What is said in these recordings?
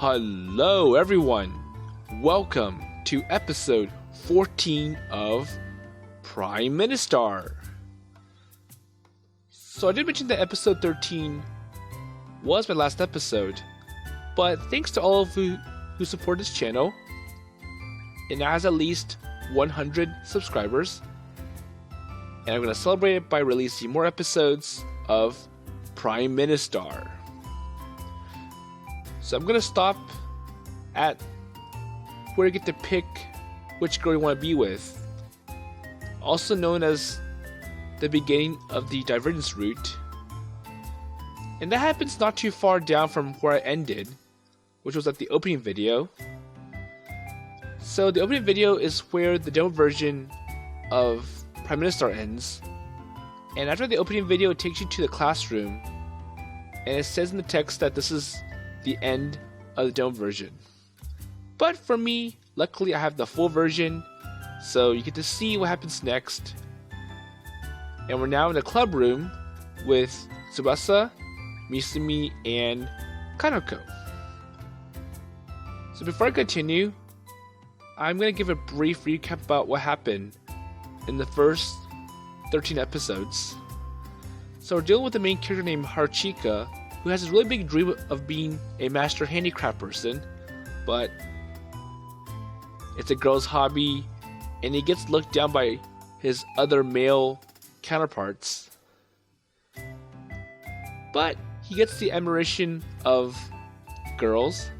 Hello everyone! Welcome to episode 14 of PriministAr. So I did mention that episode 13 was my last episode, but thanks to all of you who support this channel, it now has at least 100 subscribers, and I'm going to celebrate it by releasing more episodes of PriministAr. So I'm going to stop at where you get to pick which girl you want to be with, also known as the beginning of the divergence route. And that happens not too far down from where I ended, which was at the opening video. So the opening video is where the demo version of PriministAr ends, and after the opening video it takes you to the classroom, and it says in the text that this is the end of the demo version. But for me, luckily I have the full version, so you get to see what happens next. And we're now in the club room with Tsubusa, Misumi, and Kanoko. So before I continue, I'm going to give a brief recap about what happened in the first 13 episodes. So we're dealing with the main character named Haruchika, who has this really big dream of being a master handicraft person, but it's a girl's hobby, and he gets looked down by his other male counterparts. But he gets the admiration of girls.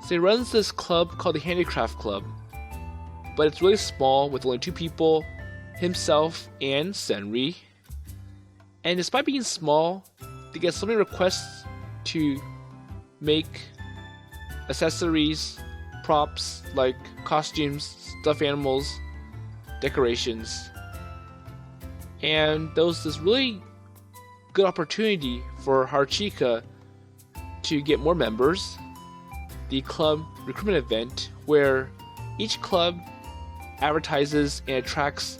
So he runs this club called the Handicraft Club, but it's really small with only 2 people, himself and Senri. And despite being small, they get so many requests to make accessories, props like costumes, stuffed animals, decorations. And there was this really good opportunity for Haruchika to get more members, the club recruitment event, where each club advertises and attracts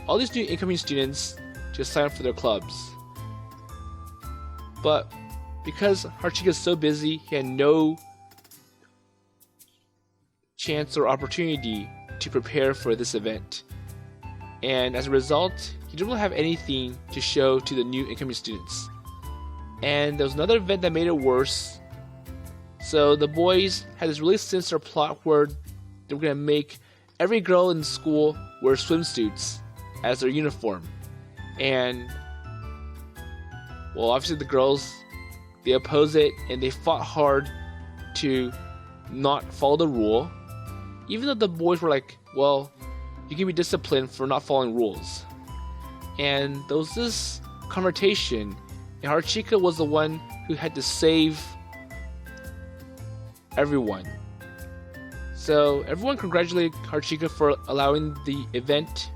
all these new incoming students to sign up for their clubs. But because Haruchika is so busy, he had no chance or opportunity to prepare for this event. And as a result, he didn't really have anything to show to the new incoming students. And there was another event that made it worse. So the boys had this really sinister plot where they were going to make every girl in school wear swimsuits as their uniform. And well, obviously the girls, they oppose it, and they fought hard to not follow the rule, even though the boys were like, well, you can be disciplined for not following rules. And there was this confrontation, and Haruchika was the one who had to save everyone. So everyone congratulated Haruchika for allowing the event,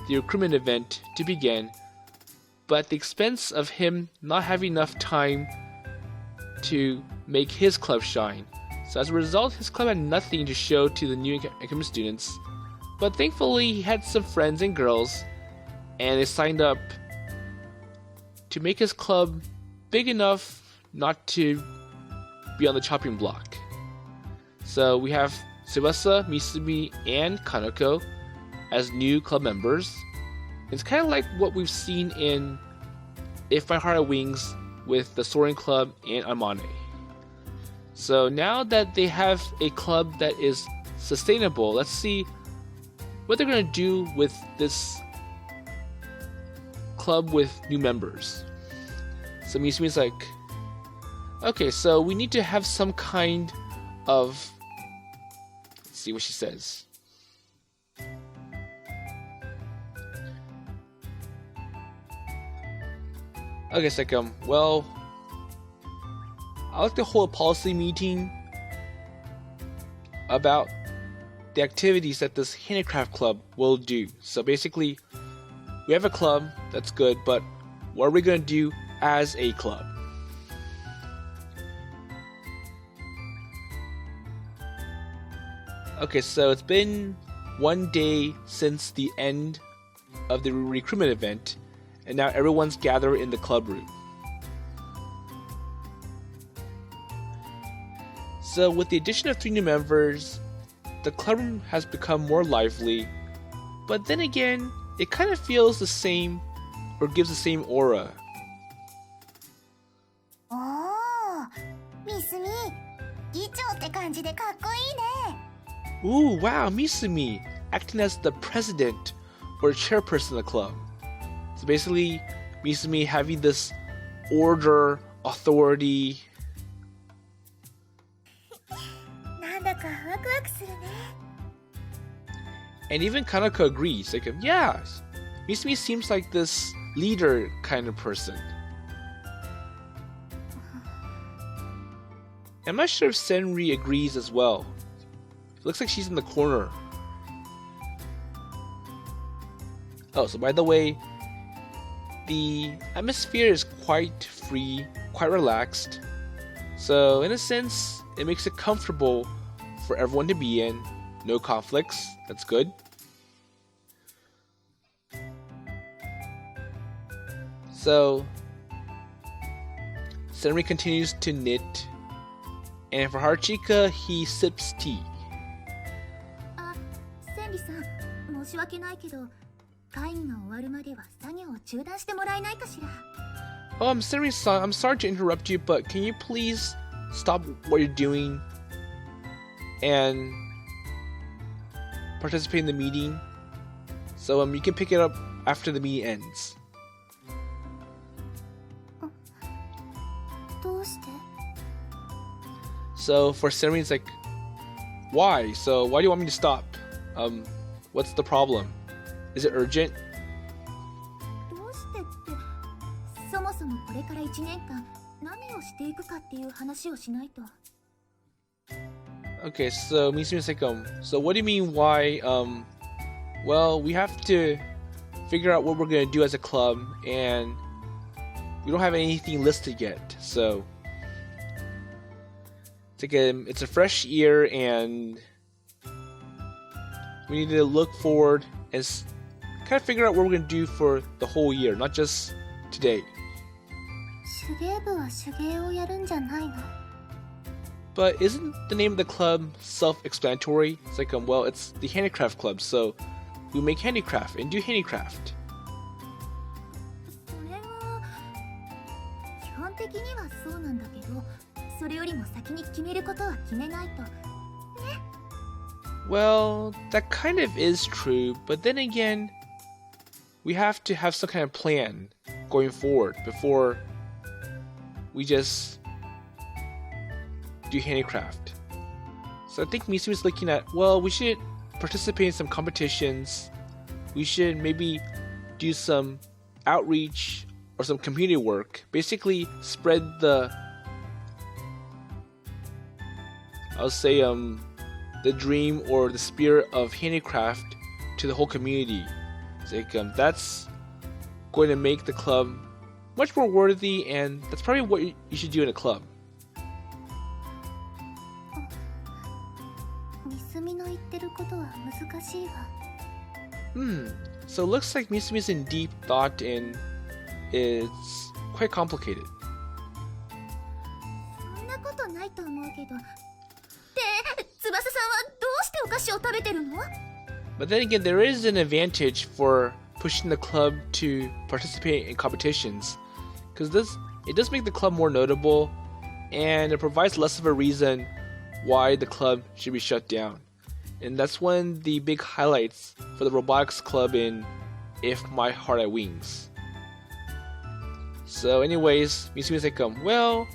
the recruitment event, to begin, but at the expense of him not having enough time to make his club shine. So as a result, his club had nothing to show to the new incoming students, but thankfully he had some friends and girls, and they signed up to make his club big enough not to be on the chopping block. So we have Tsubusa, Misumi, and Kanoko as new club members. It's kind of like what we've seen in If My Heart Had Wings with the Soaring Club and Amane. So now that they have a club that is sustainable, let's see what they're going to do with this club with new members. So Misumi's like, okay, so we need to have some kind of... Let's see what she says. Okay, it's like, well, I'd like to hold a policy meeting about the activities that this Handicraft Club will do. So basically, we have a club, that's good, but what are we going to do as a club? Okay, so it's been 1 day since the end of the recruitment event, and now everyone's gathered in the club room. So with the addition of 3 new members, the club has become more lively, but then again, it kind of feels the same or gives the same aura. Oh, Misumi, 議長って感じでかっこいいね。 Ooh, wow, Misumi, acting as the president or chairperson of the club. So basically, Misumi having this order, authority. なんだかワクワクするね。 And even Kanoko agrees. Like, yeah, Misumi seems like this leader kind of person. I'm not sure if Senri agrees as well. It looks like she's in the corner. Oh, so by the way, the atmosphere is quite free, quite relaxed. So in a sense, it makes it comfortable for everyone to be in. No conflicts, that's good. So, Senri continues to knit, and for Haruchika, he sips tea. あ、千里さん、申し訳ないけど、会議が終わるまでは作業を中断してもらえないかしら。 Oh, I'm Senri-san, I'm sorry to interrupt you, but can you please stop what you're doing and participate in the meeting? So you can pick it up after the meeting ends. どうして？ So for Senri, it's like, why? So why do you want me to stop? What's the problem? Is it urgent? どうしてって、そもそもこれから1年間何をしていくかっていう話をしないと。 Okay, so Misumi's like, so what do you mean why? Well, we have to figure out what we're gonna do as a club, and we don't have anything listed yet, so it's a fresh year, and we need to look forward and kind of figure out what we're gonna do for the whole year, not just today. 手芸部は手芸をやるんじゃないの？ But isn't the name of the club self-explanatory? It's like, well, it's the Handicraft Club, so we make handicraft and do handicraft. それは基本的にはそうなんだけど、それよりも先に決めることは決めないと。 Well, that kind of is true, but then again, we have to have some kind of plan going forward before we just do handicraft. So I think Misumi's looking at, well, we should participate in some competitions. We should maybe do some outreach or some community work. Basically, spread the, I'll say, the dream or the spirit of handicraft to the whole community. It's like, that's going to make the club much more worthy, and that's probably what you should do in a club. Misumiの言ってることは難しいわ。 So it looks like Misumi's in deep thought and it's quite complicated. そんなことないと思うけど。で、翼さんはどうしてお菓子を食べてるの？ But then again, there is an advantage for pushing the club to participate in competitions, because it does make the club more notable, and it provides less of a reason why the club should be shut down. And that's one of the big highlights for the robotics club in If My Heart Had Wings. So anyways, Misumi's like, well,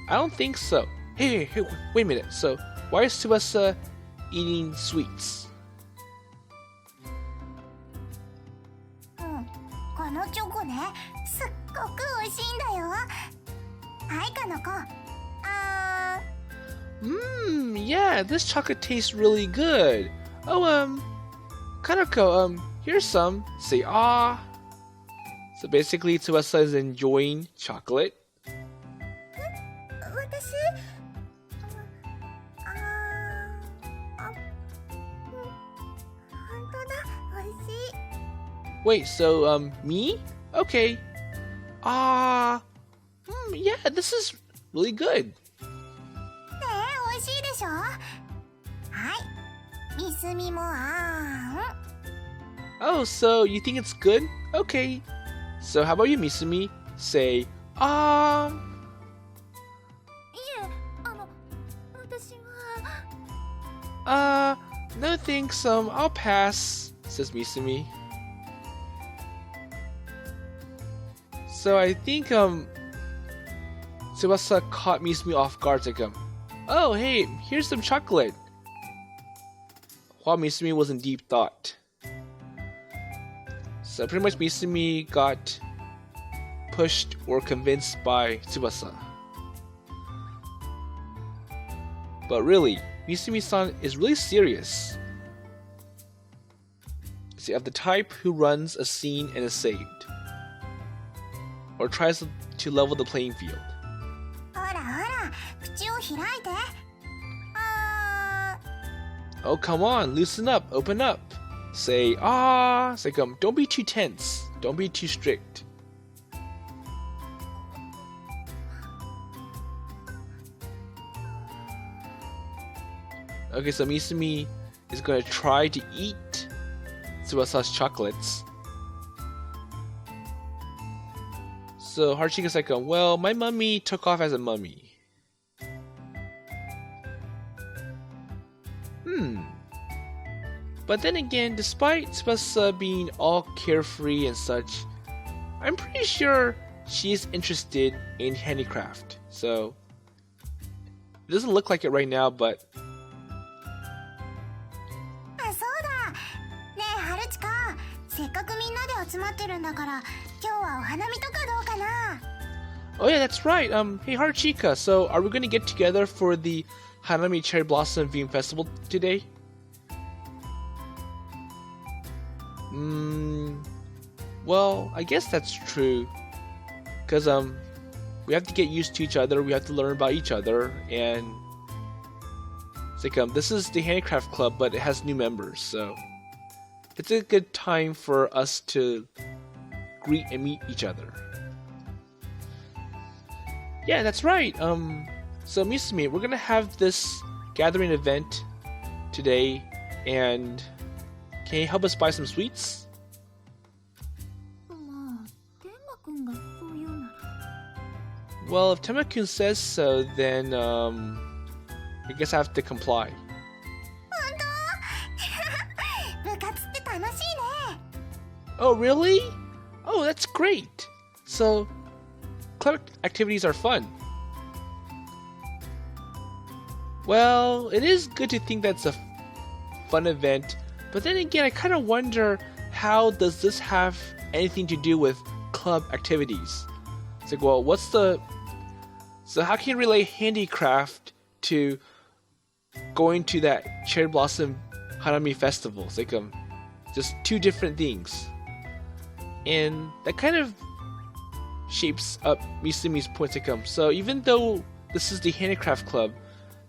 I don't think so. Hey, wait a minute. So why is Tsubusa eating sweets? このチョコね、すっごく美味しいんだよ。はい、かのこ。Yeah, this chocolate tastes really good. Oh, Kanoko, here's some. Say ah. So basically, Tsubasa is enjoying chocolate. 私、本当だ、美味しい。 Wait, so, me? Okay. Yeah, this is really good. 美味しいでしすみもOh, so you think it's good? Okay. So how about you, Misumi? Say, いえ、私は no thanks, I'll pass, says Misumi. So I think, Tsubasa caught Misumi off guard, like, oh, hey, here's some chocolate. While Misumi was in deep thought. So pretty much Misumi got pushed or convinced by Tsubasa. But really, Misumi-san is really serious. See, of the type who runs a scene and is saved. Or tries to level the playing field. ほらほら、口を開いて。Oh, come on, loosen up, open up. Say, say, don't be too tense, don't be too strict. Okay, so Misumi is going to try to eat Tsubasa's chocolates. So Haruchika's like, well, my mummy took off as a mummy. But then again, despite Tsubasa being all carefree and such, I'm pretty sure she's interested in handicraft. So it doesn't look like it right now, but そうだ。ねえ、はるちか。せっかくみんなで集まってるんだから、今日はお花見とかどうかな。oh yeah, that's right. Hey Haruchika, so are we going to get together for the Hanami Cherry Blossom Viewing Festival today? Well, I guess that's true. Cause we have to get used to each other. We have to learn about each other, and it's like this is the Handicraft Club, but it has new members, so it's a good time for us to greet and meet each other. Yeah, that's right. So Misumi, we're gonna have this gathering event today, and can you help us buy some sweets? まあ、天馬くんがそう言うなら。Well, if Tenma-kun says so, then I guess I have to comply. 本当？部活って楽しいね。Oh, really? Oh, that's great. So, club activities are fun. Well, it is good to think that's a fun event, but then again, I kind of wonder, how does this have anything to do with club activities? It's like, well, so how can you relate handicraft to going to that Cherry Blossom Hanami Festival? It's like, just two different things. And that kind of shapes up Misumi's points. Like, so even though this is the Handicraft Club,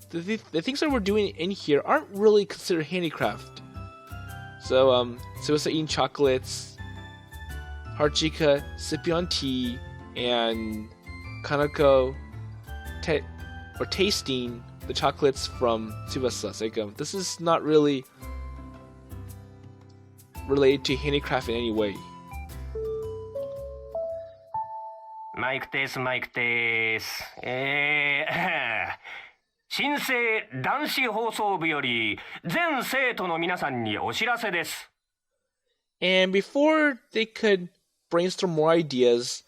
the things that we're doing in here aren't really considered handicraft. So, Tsubusa eating chocolates, Haruchika sipping on tea, and Kanoko tasting the chocolates from Tsubasa. So, like, this is not really related to handicraft in any way. マイクテースマイクテース新生男子放送部より全生徒の皆さんにお知らせです。 And before they could brainstorm more ideas,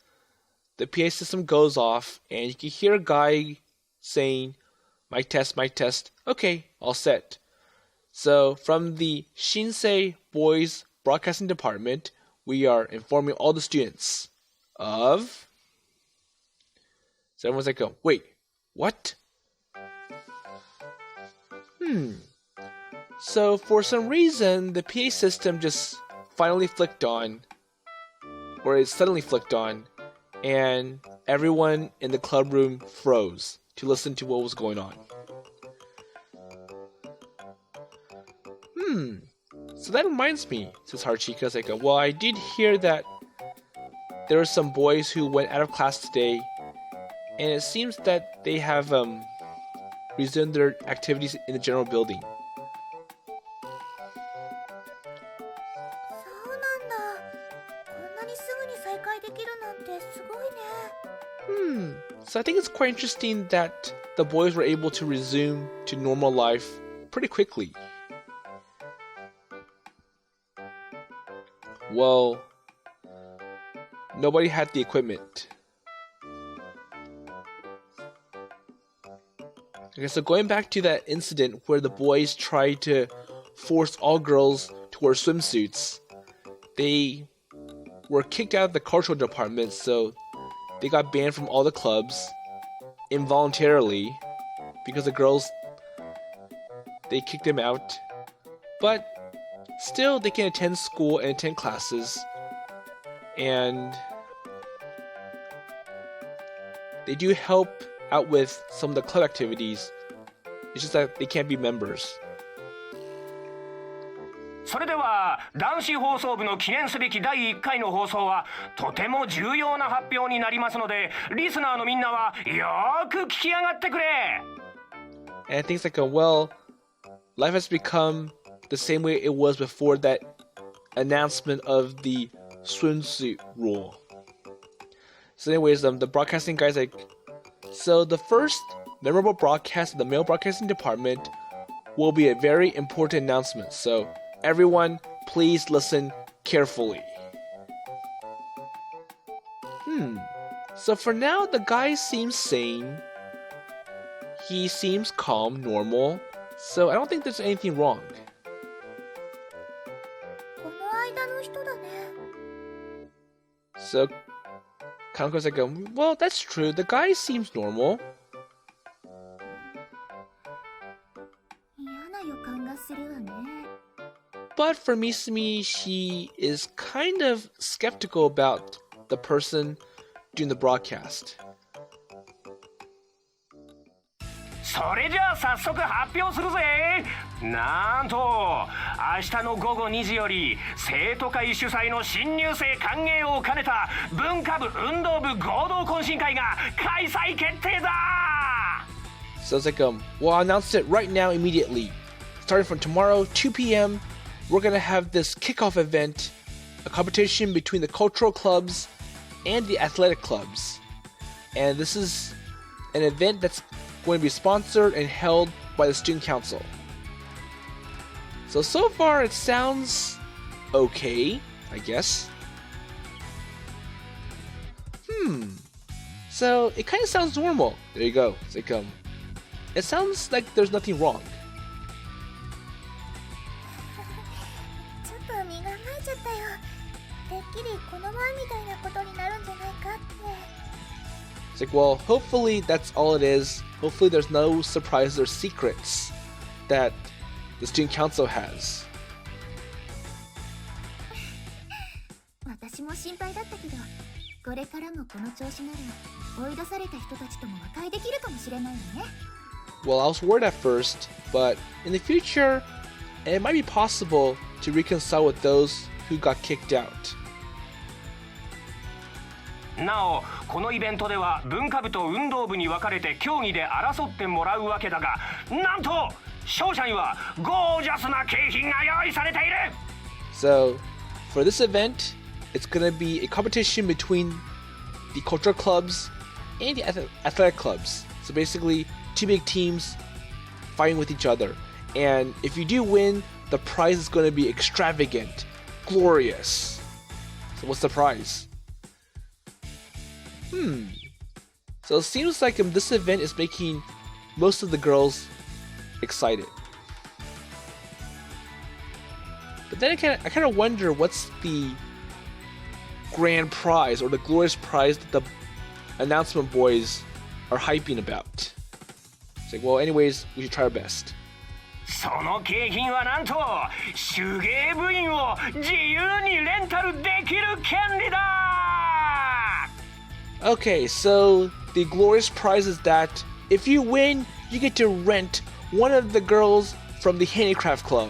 the PA system goes off, and you can hear a guy saying, mic test, okay, all set. So from the Shinsei Boys Broadcasting Department, we are informing all the students of... So everyone's like, oh, wait, what? So for some reason, the PA system just finally flicked on, or it suddenly flicked on, and everyone in the club room froze to listen to what was going on. So that reminds me, says Haruchika. It's like, well, I did hear that there are some boys who went out of class today, and it seems that they have resumed their activities in the general building. なんだ。こんなにすぐに再会できるなんてすごいね。So I think it's quite interesting that the boys were able to resume to normal life pretty quickly. Well, nobody had the equipment. Okay, so going back to that incident where the boys tried to force all girls to wear swimsuits, they were kicked out of the cultural department, so they got banned from all the clubs involuntarily because the girls, they kicked them out. But still, they can attend school and attend classes, and they do help out with some of the club activities. It's just that they can't be members. それでは男子放送部の記念すべき第1回の放送はとても重要な発表になりますので、リスナーのみんなはよーく聞き上がってくれ。 And things like, well, life has become the same way it was before that announcement of the swimsuit rule. So anyways, the broadcasting guy's like, so the first memorable broadcast of the male broadcasting department will be a very important announcement. So everyone, please listen carefully. So for now, the guy seems sane. He seems calm, normal. So I don't think there's anything wrong. この間の人だね。 So Kaneko's like, well, that's true. The guy seems normal. 嫌な予感がするわね。 But for Misumi, she is kind of skeptical about the person doing the broadcast. それじゃあ早速発表するぜ。なんと明日の午後2時より生徒会主催の新入生歓迎を兼ねた文化部運動部合同懇親会が開催決定だ。 So it's like, well, I'll announce it right now immediately. Starting from tomorrow, 2 p.m., we're gonna have this kickoff event, a competition between the cultural clubs and the athletic clubs. And this is an event that's going to be sponsored and held by the student council. So far it sounds okay, I guess. So it kind of sounds normal. There you go. It's like, it sounds like there's nothing wrong. ちょっと身構えちゃったよ。てっきりこの前みたいなことになるんじゃないかって。 It's like, well, hopefully that's all it is. Hopefully there's no surprises or secrets that the student council has. 私も心配だったけど、これからもこの調子なら追い出された人たちとも和解できるかもしれないわね。 Well, I was worried at first, but in the future, it might be possible to reconcile with those who got kicked out. なおこのイベントでは文化部と運動部に分かれて競技で争ってもらうわけだが、なんと勝者にはゴージャスな景品が用意されている。 So, for this event, it's gonna be a competition between the cultural clubs and the athletic clubs. So basically, two big teams fighting with each other. And if you do win, the prize is gonna be extravagant, glorious. So what's the prize? So it seems like this event is making most of the girls excited. But then I kind of wonder what's the grand prize or the glorious prize that the announcement boys are hyping about. It's like, well, anyways, we should try our best. その景品はなんと手芸部員を自由にレンタルできる権利だ。 Okay, so the glorious prize is that if you win, you get to rent one of the girls from the Handicraft Club.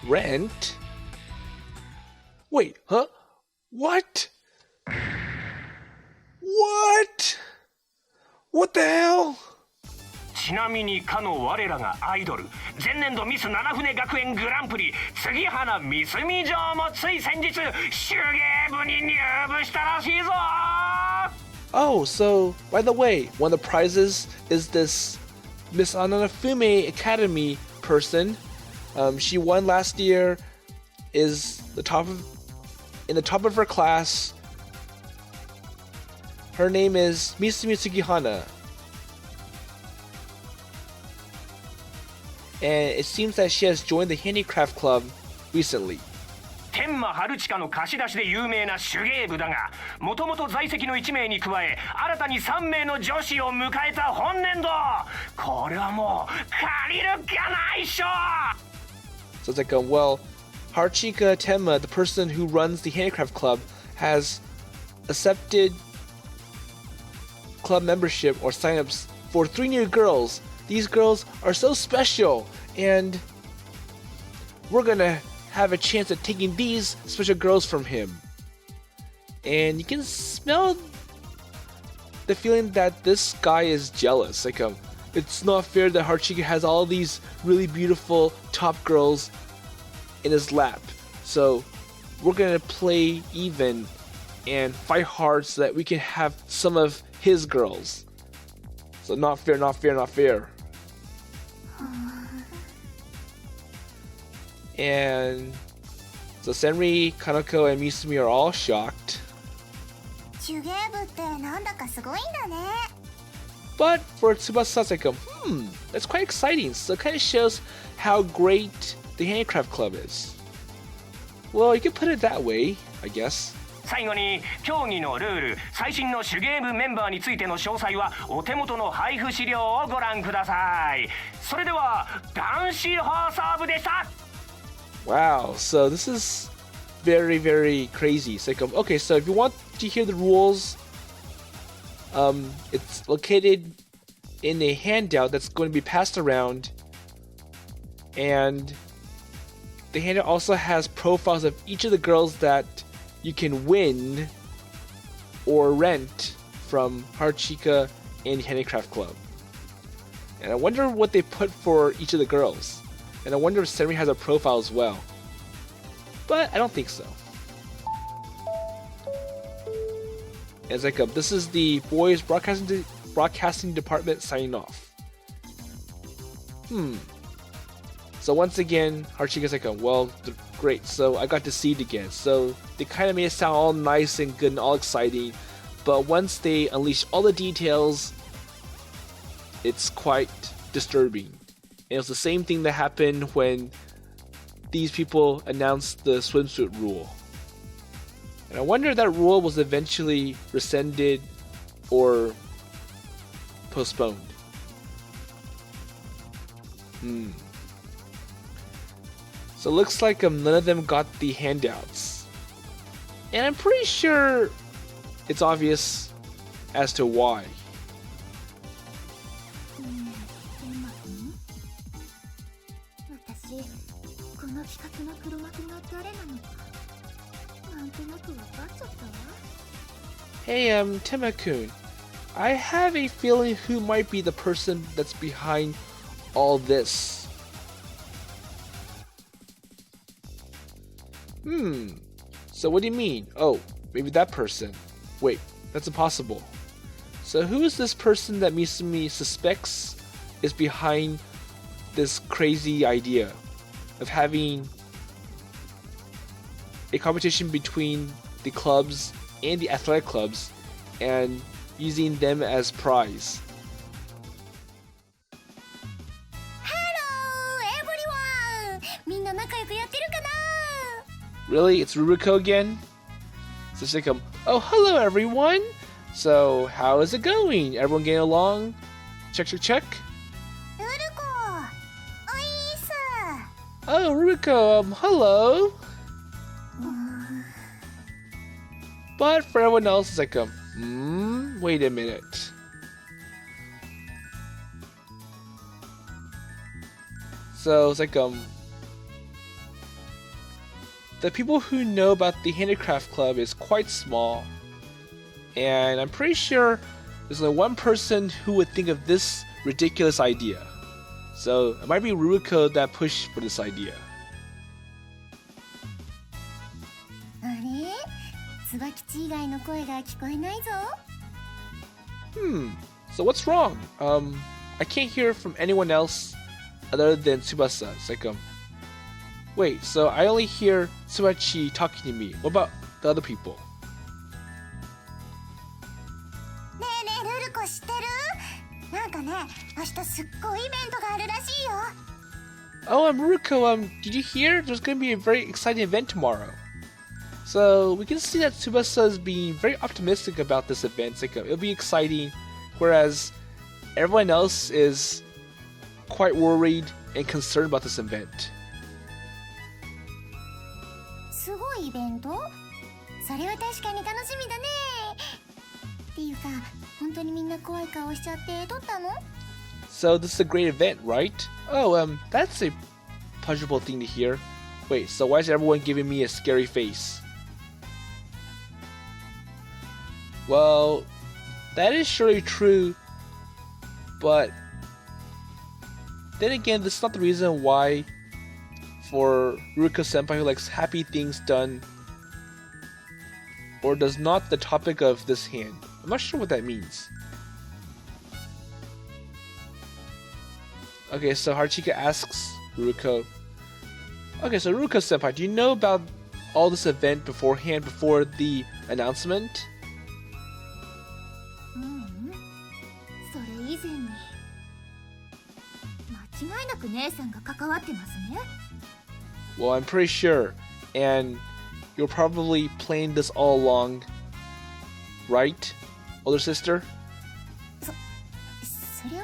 Rent? Wait, huh? What? What? What the hell? ちなみにかの我らがアイドル前年度ミス七船学園グランプリ杉原みすみ嬢もつい先日手芸部に入部したらしいぞ。 Oh, so, by the way, one of the prizes is this Miss Ananafume Academy person. She won last year, is in the top of her class. Her name is Misumi Sugihana. And it seems that she has joined the Handicraft Club recently. 天満春近の貸し出しで有名な手芸部だが、もともと在籍の1名に加え新たに3名の女子を迎えた本年度。これはもう借りるっきゃないっしょ。 So it's like, well, Haruchika Tenma, the person who runs the Handicraft Club, has accepted club membership or signups for 3 new girls. These girls are so special, and we're gonna have a chance at taking these special girls from him. And you can smell the feeling that this guy is jealous. Like, it's not fair that Haruchika has all these really beautiful top girls in his lap. So we're gonna play even and fight hard so that we can have some of his girls. So not fair, not fair, not fair. And so Senri, Kanoko, and Misumi are all shocked. 手芸部ってなんだかすごいんだね。 But for Tsubasa, it's like, that's quite exciting. So it kind of shows how great the Handicraft Club is. Well, you could put it that way, I guess. 最後に競技のルール、最新の手芸部メンバーについての詳細はお手元の配布資料をご覧ください。それでは男子放送部でした。 Wow, so this is very, very crazy. It's like, okay, so if you want to hear the rules, it's located in a handout that's going to be passed around, and the handout also has profiles of each of the girls that you can win or rent from Haruchika and Handicraft Club. And I wonder what they put for each of the girls. And I wonder if Senri has a profile as well. But I don't think so. And it's like, this is the boys broadcasting department signing off. So once again, Haruchika's like, well, great. So I got to see it again. So they kind of made it sound all nice and good and all exciting. But once they unleash all the details, it's quite disturbing. And it was the same thing that happened when these people announced the swimsuit rule. And I wonder if that rule was eventually rescinded or postponed. So it looks like none of them got the handouts. And I'm pretty sure it's obvious as to why. 私、この企画の黒幕が誰なのかなんとなく分かっちゃったわ。 Hey, Tema-kun, I have a feeling who might be the person that's behind all this. So what do you mean? Oh, maybe that person. Wait, that's impossible. So who is this person that Misumi suspects is behind this crazy idea of having a competition between the clubs and the athletic clubs and using them as prize? Hello, everyone! みんな仲良くやってるかな? Really? It's Ruruko again? So she's like, oh, hello everyone! So, how is it going? Everyone getting along? Check, check, check? ウルコ、おいーす。 Oh, Ruruko, hello! But for everyone else, it's like, wait a minute. So it's like, the people who know about the Handicraft Club is quite small, and I'm pretty sure there's only one person who would think of this ridiculous idea. So it might be Ruruko that pushed for this idea. あれつばきち以外の声が聞こえないぞ。 So what's wrong? I can't hear from anyone else other than Tsubasa. It's like, wait, so I only hear Tsubachi talking to me. What about the other people? ねえねえルルコ知ってる？なんかね、明日すっごいイベントがあるらしいよ。 Oh, Ruruko, did you hear? There's going to be a very exciting event tomorrow. So we can see that Tsubasa is being very optimistic about this event. It's like, it'll be exciting, whereas everyone else is quite worried and concerned about this event. すごいイベント？それは確かに楽しみだね。っていうか、本当にみんな怖い顔しちゃって撮ったの？ So this is a great event, right? Oh, that's a pleasurable thing to hear. Wait, so why is everyone giving me a scary face? Well, that is surely true, but then again, this is not the reason why for Ruruko-senpai who likes happy things done or does not the topic of this hand. I'm not sure what that means. Okay, so Haruchika asks Ruruko. Okay, so Ruruko-senpai, do you know about all this event beforehand, before the announcement? それ以前に間違いなく姉さんが関わってますね。 Well, I'm pretty sure, and you're probably playing this all along, right, older sister? それは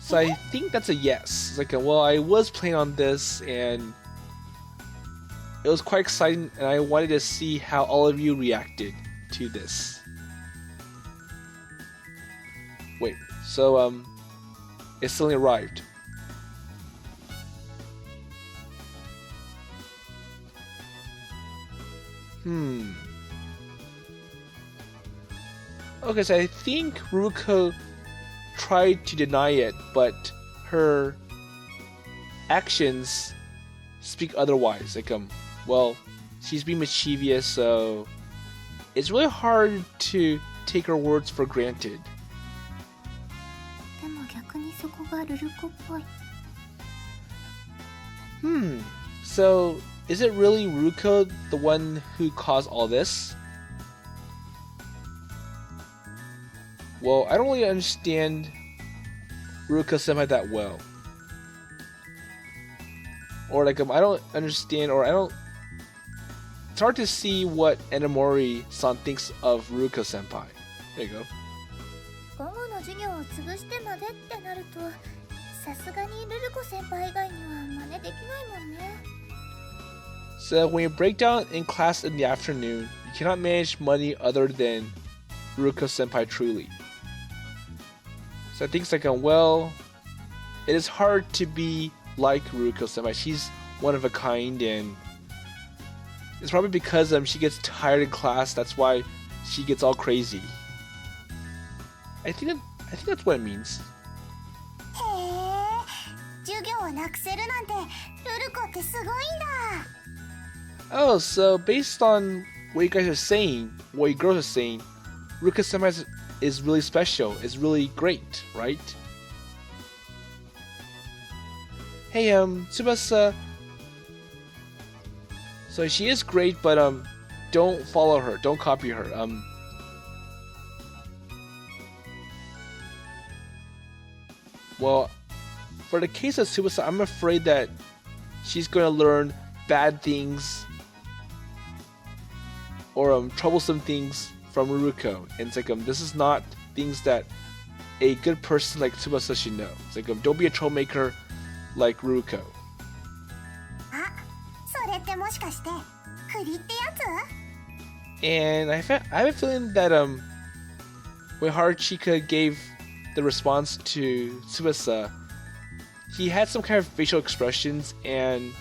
So I think that's a yes. It's like, well, I was playing on this, and it was quite exciting, and I wanted to see how all of you reacted to this. Wait, so, it suddenly arrived. Okay, so I think Ruruko tried to deny it, but her actions speak otherwise. Like, well, she's being mischievous, so it's really hard to take her words for granted. でも逆にそこがルルコっぽい。 So is it really Ruruko the one who caused all this? Well, I don't really understand Ruruko-senpai that well. Or like, I don't understand, or I don't... It's hard to see what Enamori-san thinks of Ruruko-senpai. There you go. 午後の授業を潰してまでってなると、さすがにルルコ先輩以外には真似できないもんね。 So when you break down in class in the afternoon, you cannot manage money other than Ruruko-senpai truly. So I think it's like, well, it is hard to be like Ruruko-senpai. She's one of a kind, and it's probably because she gets tired in class. That's why she gets all crazy. I think that's what it means. へえ、授業をなくせるなんてルルコってすごいんだ。 Oh, so based on what you guys are saying, what you girls are saying, Ruruko-senpai is really special, is really great, right? Hey, Tsubasa. So she is great, but don't follow her, don't copy her. Well, for the case of Tsubasa, I'm afraid that she's going to learn bad things or troublesome things from Ruruko, and it's like this is not things that a good person like Tsubasa should know. It's like don't be a troublemaker like Ruruko. あ、それってもしかして振りってやつ？ And I have a feeling that when Haruchika gave the response to Tsubasa, he had some kind of facial expressions, and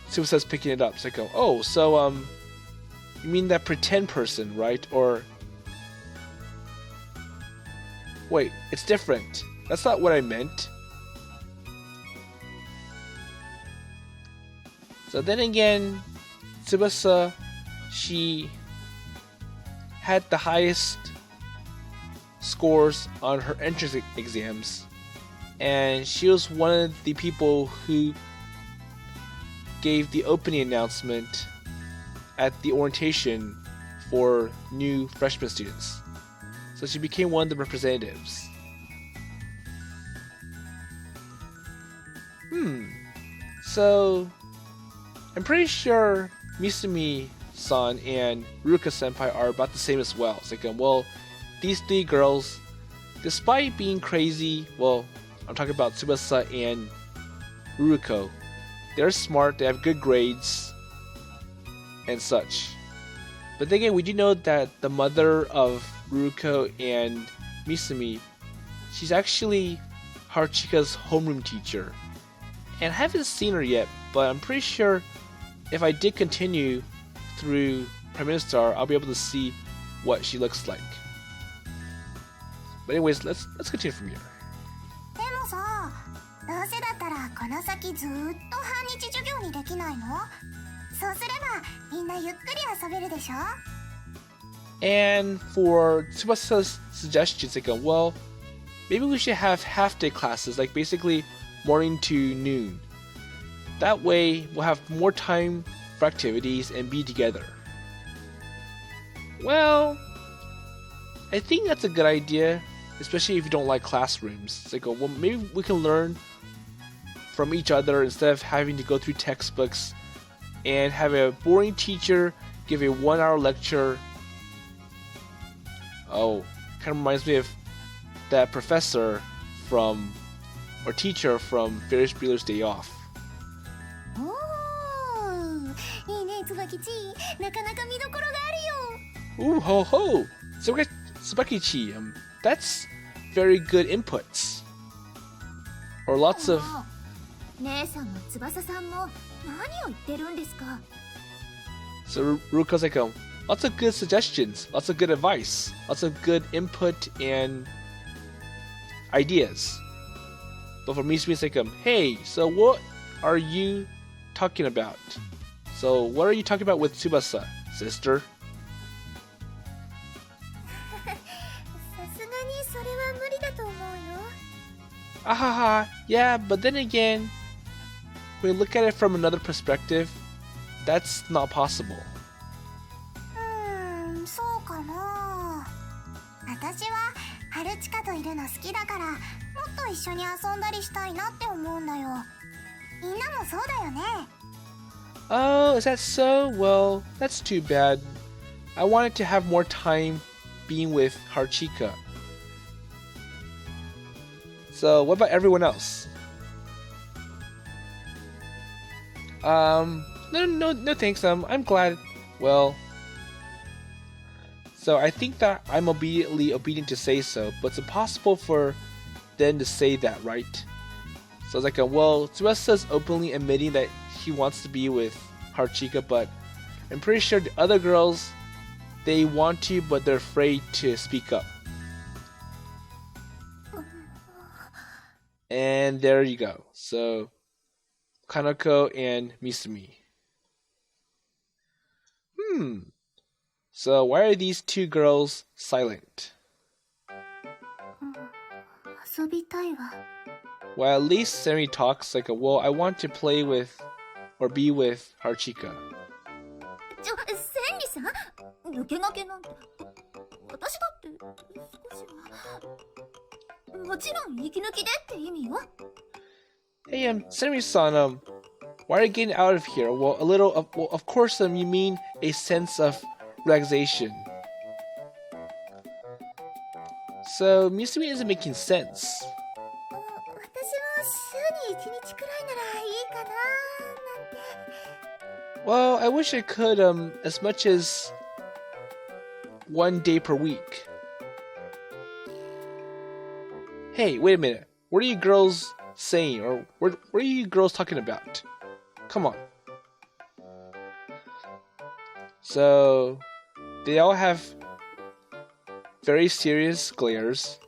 Tsubusa's picking it up. It's like, oh, so you mean that pretend person, right? Or Wait, it's different. That's not what I meant. So then again, Tsubusa, she had the highest scores on her entrance exams, and she was one of the people who gave the opening announcement at the orientation for new freshman students. So she became one of the representatives. So I'm pretty sure Misumi-san and Ruka-senpai are about the same as well. It's like, well, these three girls, despite being crazy, well, I'm talking about Tsubasa and Ruko, they're smart, they have good grades, and such. But then again, we do know that the mother of Ruko and Misumi, she's actually Haruchika's homeroom teacher. And I haven't seen her yet, but I'm pretty sure if I did continue through PriministAr, I'll be able to see what she looks like. But anyways, let's continue from here. でもさ、どうせだったらこの先ずっと半日授業にできないの？そうすればみんなゆっくり遊べるでしょ？ And for Tsubasa's suggestions, like, well, maybe we should have half-day classes, like basically morning to noon. That way, we'll have more time for activities and be together. Well, I think that's a good idea, especially if you don't like classrooms. It's like, well, maybe we can learn from each other instead of having to go through textbooks and have a boring teacher give a 1-hour lecture. Oh, kind of reminds me of that professor from, or teacher from Ferris Bueller's Day Off. おー、いいね、椿ち。なかなか見どころがあるよ。 Ooh, ho ho! Tsubakichi, that's very good inputs. Or lots of... 姉さんも翼さんも何を言ってるんですか？ So Ruko's like, lots of good suggestions, lots of good advice, lots of good input and ideas. But for Misumi, it's like, hey, so what are you talking about? So what are you talking about with Tsubasa, sister? さすがにそれは無理だと思うよ。 Ahaha, yeah, but then again, when we look at it from another perspective, that's not possible. そうかな。私は春近といるの好きだから、もっと一緒に遊んだりしたいなって思うんだよ。みんなもそうだよね。 Oh, is that so? Well, that's too bad. I wanted to have more time being with Haruchika. So, what about everyone else? No thanks. I'm glad. Well, so I think that I'm immediately obedient to say so, but it's impossible for them to say that, right? So it's like, well, Tsubasa's openly admitting that he wants to be with Haruchika, but I'm pretty sure the other girls, they want to, but they're afraid to speak up. And there you go. So, Kanoko and Misumi. So why are these two girls silent? 遊びたいわ。 Well, at least Senri talks like, well, I want to play with or be with Haruchika. センリさん、抜け駆けなんて。私だって少しは。もちろん息抜きでって意味よ。 Hey, Senri-san, why are you getting out of here? Well, a little, well, of course, you mean a sense of relaxation. So, Misumi isn't making sense. 私も週に1日くらいならいいかななんて。 Well, I wish I could, as much as 1 day per week. Hey, wait a minute. What are you girls saying? Or what are you girls talking about? Come on. So, they all have very serious glares.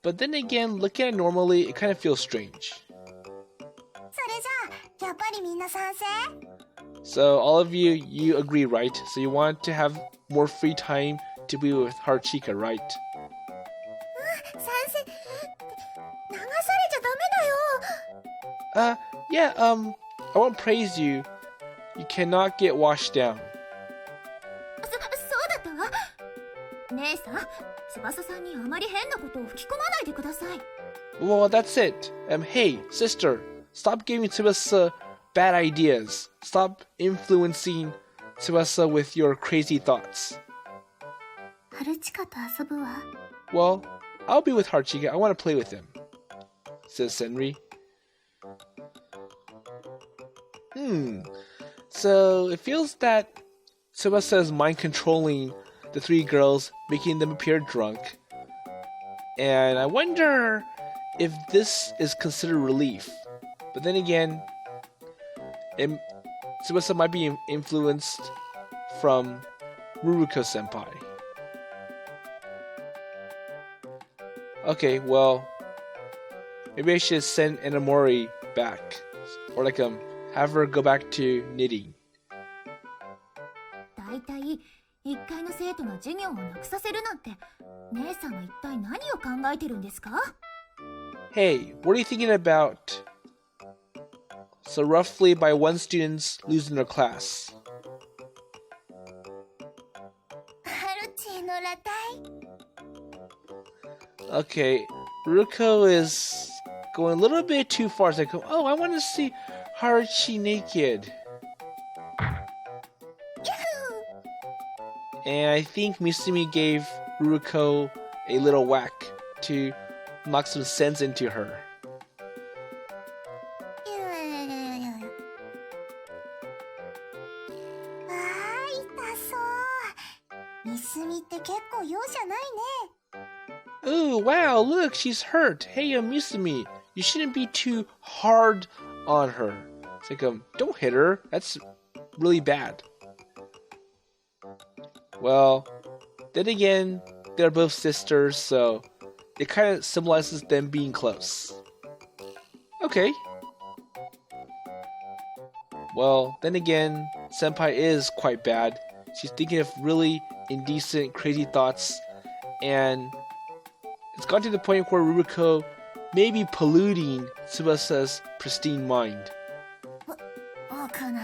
but then again, looking at it normally, it kind of feels strange. それじゃあやっぱりみんな賛成？ So all of you, you agree, right? So you want to have more free time to be with Haruchika, right? 賛成。流されちゃダメだよ。Yeah, I won't praise you. You cannot get washed down. そうだった？姉さん、翼さんにあまり変なことを吹き込まないでください。Well, that's it. Hey, sister, stop giving Tsubasa bad ideas. Stop influencing Tsubasa with your crazy thoughts. ハルチカと遊ぶわ。Well, I'll be with Haruchika. I want to play with him, says Senri. So it feels that Tsubasa is mind controlling the three girls, making them appear drunk. And I wonder if this is considered relief. But then again, Tsubasa might be influenced from Ruruko senpai. Okay, well, maybe I should send Inamori back. Or have her go back to knitting. だいたい1階の生徒の授業をなくさせるなんて、姉さんは一体何を考えてるんですか？ Hey, what are you thinking about? So roughly by one student's losing their class. ハルチの裸体。 Okay, Ruko is going a little bit too far. It's like, oh, I want to see Haruchi naked. And I think Misumi gave Ruko a little whack to knock some sense into her. あー、痛そう。ミスミって結構容赦ないね。 Ooh, wow, look, she's hurt. Hey, Misumi, you shouldn't be too hard on her. It's like, don't hit her. That's really bad. Well, then again, they're both sisters, so it kind of symbolizes them being close. Okay. Well, then again, Senpai is quite bad. She's thinking of really indecent, crazy thoughts, and it's gone to the point where Ruruko may be polluting Tsubasa's pristine mind. わかな。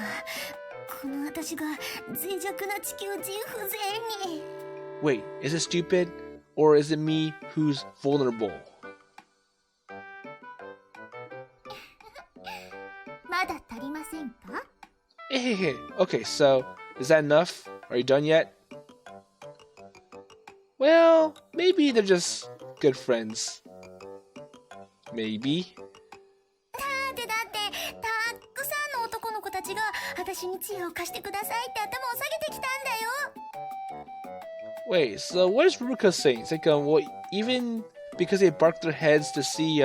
この私が脆弱な地球人不全に。 Wait, is it stupid? Or is it me who's vulnerable? まだ足りませんか？ Hey. Okay, so is that enough? Are you done yet? Well, maybe they're just good friends. Maybe. だってたくさんの男の子たちが私に知恵を貸してくださいって頭を下げてきたんだよ。 Wait, so what is Ruruko saying? It's like, well, even because they bark their heads to see,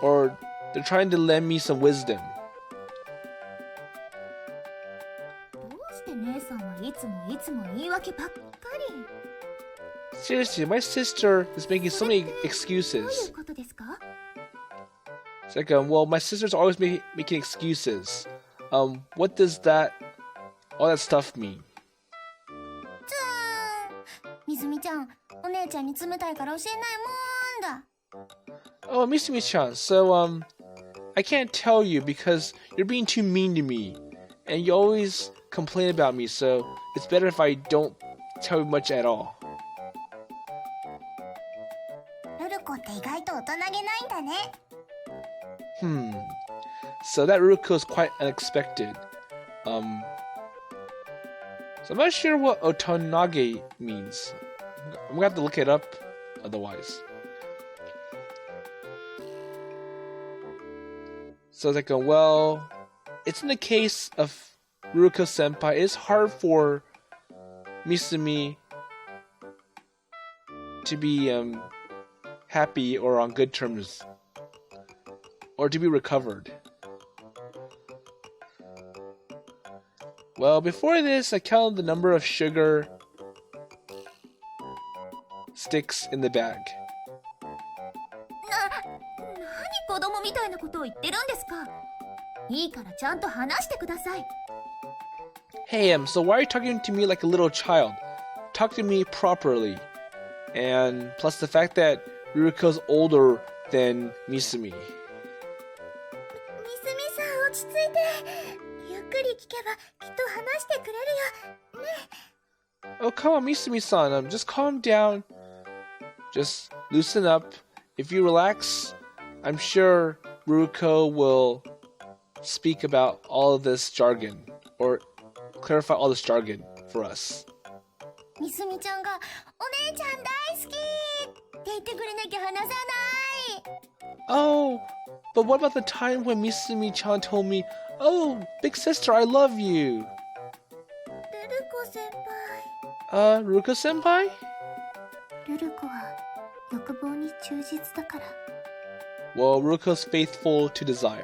or they're trying to lend me some wisdom. どうして姉さんはいつも言い訳ばっかり。 Seriously, my sister is making so many どうい excuses. うことですか？ It's like, well, my sister's always making excuses. What does all that stuff mean? みずみちゃん、お姉ちゃんに冷たいから教えないもんだ。 Oh, Misumi-chan, so, I can't tell you because you're being too mean to me. And you always complain about me, so it's better if I don't tell you much at all. ルルコって意外と大人げないんだね。 So that Ruruko is quite unexpected. So I'm not sure what otonage means. I'm gonna have to look it up otherwise. So it's like, well, it's in the case of Ruruko senpai, it's hard for Misumi to be happy or on good terms, or to be recovered. Well, before this, I counted the number of sugar sticks in the bag. 供みたいなことを言ってるんですか。いいからちゃんと話してください。 Hey, so why are you talking to me like a little child? Talk to me properly. And plus the fact that Ruruko's older than Misumi. みすみさん、落ち着いて。ゆっくり聞けばきっと話してくれるよね。 Oh, come on, Misumi-san. Just calm down. Just loosen up. If you relax, I'm sure Ruruko will speak about all of this jargon, or clarify all this jargon for us. みすみちゃんがお姉ちゃん大好きって言ってくれなきゃ話さない。 Oh, but what about the time when Misumi-chan told me, "Oh, big sister, I love you." ルルコ先輩。Ruruko-senpai? ルルコは欲望に忠実だから。 Well, Ruruko's faithful to desire. わ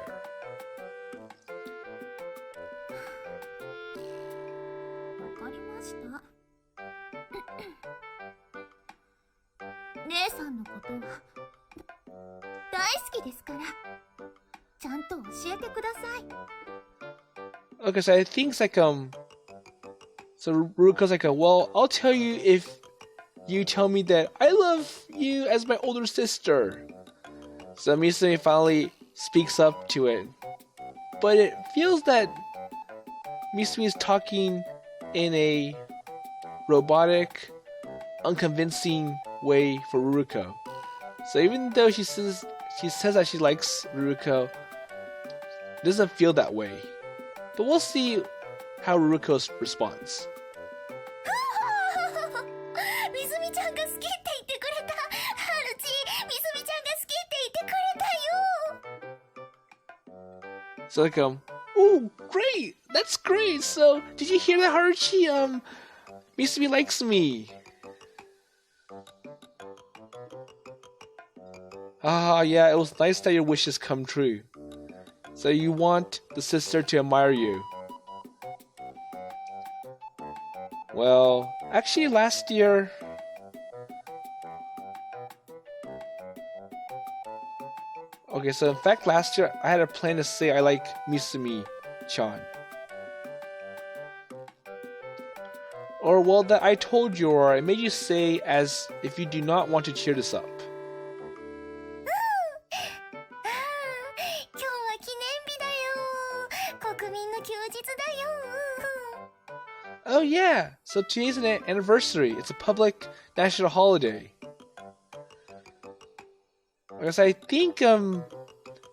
かりました。姉さんのこと大好きですから、ちゃんと教えてください。 Okay, so I think it's like, so Ruruko's like, well, I'll tell you if you tell me that I love you as my older sister. So Misumi finally speaks up to it. But it feels that Misumi is talking in a robotic, unconvincing way for Ruruko. So even though she says that she likes Ruruko, it doesn't feel that way. But we'll see how Ruruko responds. みすみちゃんが好きって言ってくれた。ハルチ、みすみちゃんが好きって言ってくれたよ。 So like, oh, great! That's great! So, did you hear that, Haruchi? Misumi likes me. Yeah, it was nice that your wishes come true. So you want the sister to admire you. Well, actually last year... Okay, so in fact last year I had a plan to say I like Misumi-chan. Or well, that I told you, or I made you say as if you do not want to cheer this up. 今日は記念日だよ。国民の休日だよ。 Oh yeah, so today's an anniversary. It's a public national holiday. I guess I think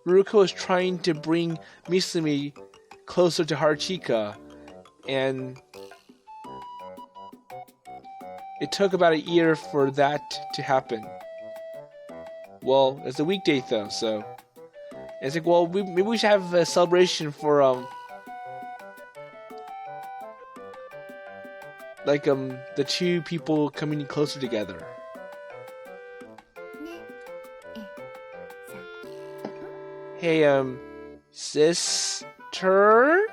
Ruruko is trying to bring Misumi closer to Haruchika, and it took about a year for that to happen. Well, it's a weekday though, so it's like, well, maybe we should have a celebration for like the two people coming closer together. ねえさん。 Hey, sister?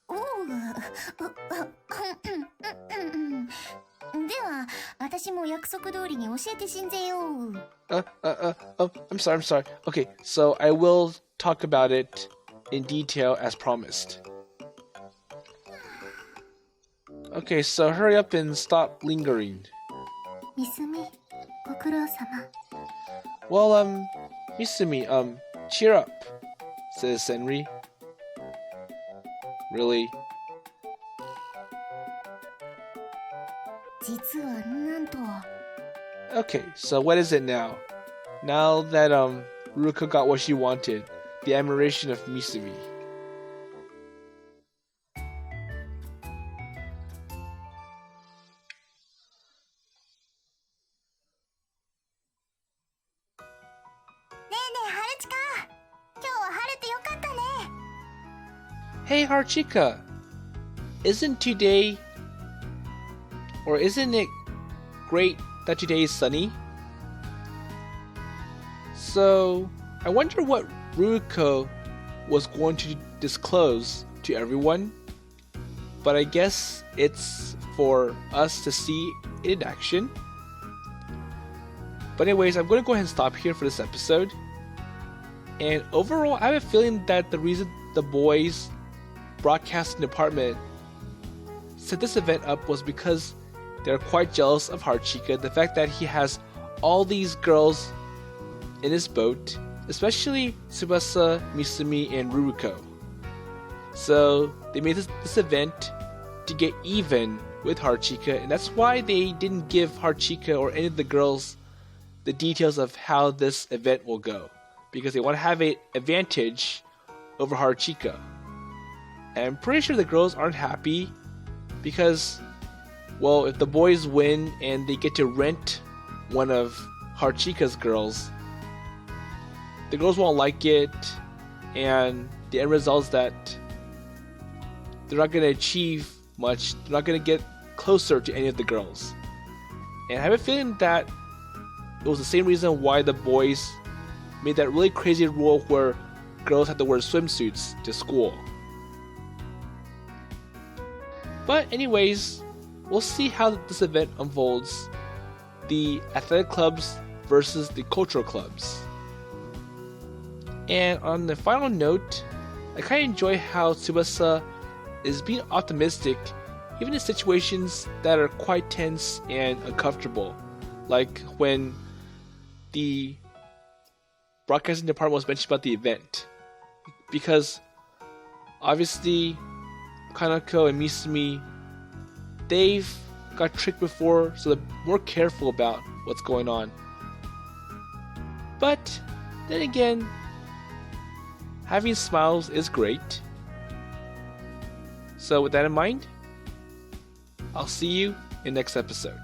おう。では、私も約束通りに教えてしんぜよう。 I'm sorry. Okay, so I will talk about it in detail as promised. Okay, so hurry up and stop lingering. みすみ、ご苦労様。 Well, Misumi, cheer up, says Senri. Really? 実はなんと。 Okay, so what is it now? Now that Ruruko got what she wanted, the admiration of Misumi. ねえ、はるちか。今日は晴れてよかったね。 Hey Haruchika, isn't today, or isn't it great that today is sunny? So, I wonder what Ruruko was going to disclose to everyone, but I guess it's for us to see in action. But anyways, I'm going to go ahead and stop here for this episode. And overall, I have a feeling that the reason the boys' broadcasting department set this event up was because they're quite jealous of Haruchika, the fact that he has all these girls in his boat, especially Tsubasa, Misumi, and Ruruko. So they made this event to get even with Haruchika, and that's why they didn't give Haruchika or any of the girls the details of how this event will go, because they want to have an advantage over Haruchika. And I'm pretty sure the girls aren't happy because, well, if the boys win and they get to rent one of Haruchika's girls, the girls won't like it, and the end result is that they're not going to achieve much. They're not going to get closer to any of the girls. And I have a feeling that it was the same reason why the boys made that really crazy rule where girls had to wear swimsuits to school. But anyways, we'll see how this event unfolds. The athletic clubs versus the cultural clubs. And on the final note, I kind of enjoy how Tsubasa is being optimistic even in situations that are quite tense and uncomfortable. Like when the broadcasting department was mentioned about the event. Because obviously Kanoko and Misumi, they've got tricked before, so they're more careful about what's going on. But then again, having smiles is great. So with that in mind, I'll see you in next episode.